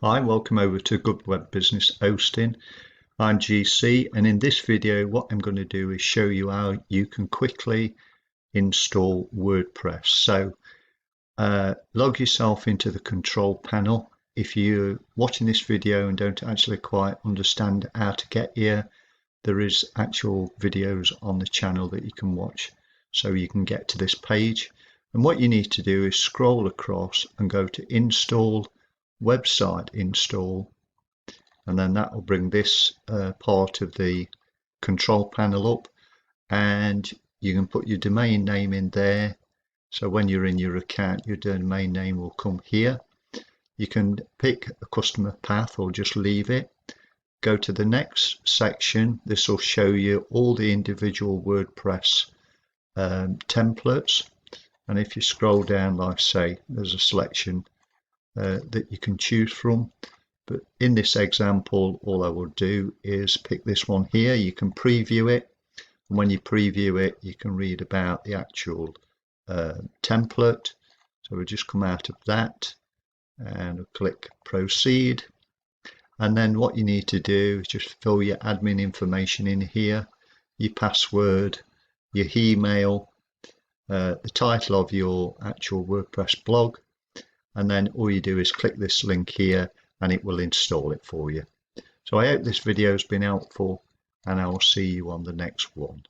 Hi, welcome over to Good Web Business Hosting. I'm GC, and in this video what I'm going to do is show you how you can quickly install WordPress. So log yourself into the control panel. If you're watching this video and don't actually quite understand how to get here, there is actual videos on the channel that you can watch so you can get to this page. And what you need to do is scroll across and go to Install, Website Install, and then that will bring this part of the control panel up, and you can put your domain name in there. So when you're in your account, your domain name will come here. You can pick a customer path or just leave it. Go to the next section. This will show you all the individual WordPress templates, and if you scroll down, like I say, there's a selection that you can choose from. But in this example, all I will do is pick this one here. You can preview it, and when you preview it, you can read about the actual template. So we'll just come out of that and click proceed. And then what you need to do is just fill your admin information in here, your password, your email, the title of your actual WordPress blog, and then all you do is click this link here and it will install it for you. So I hope this video has been helpful, and I will see you on the next one.